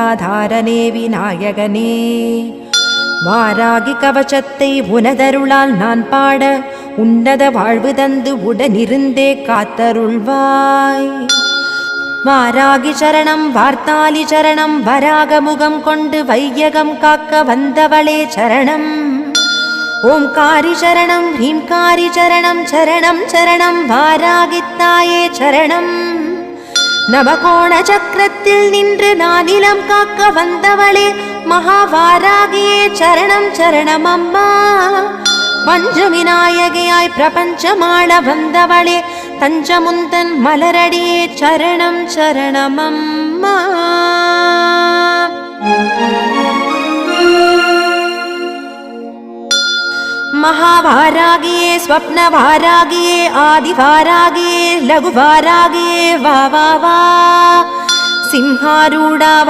ஆதாரனே விநாயகனே, வாராகி கவசத்தை உனதருளால் நான் பாட உன்னத வாழ்வு தந்து உடனிருந்தே காத்தருள்வாய். வாராகி சரணம், வார்த்தாலி சரணம், வராக முகம் கொண்டு வையகம் காக்க வந்தவளே சரணம். ஓம்காரி சரணம், ஹ்ரீம்காரி சரணம், சரணம் சரணம் வாராகித்தாயே சரணம். நவகோண சக்கரத்தில் நின்று நானிலம் காக்க வந்தவளே மகாவாராகியே சரணம் சரணம் அம்மா. பஞ்சவிநாயகியாய் பிரபஞ்சமாள வந்தவளே தஞ்சமுந்தன் மலரடியே சரணம் சரணம் அம்மா. महावारागिये, स्वप्नवारागिये, आदिवारागिये, लघुवारागिये वा वा वा. सिंहारूढा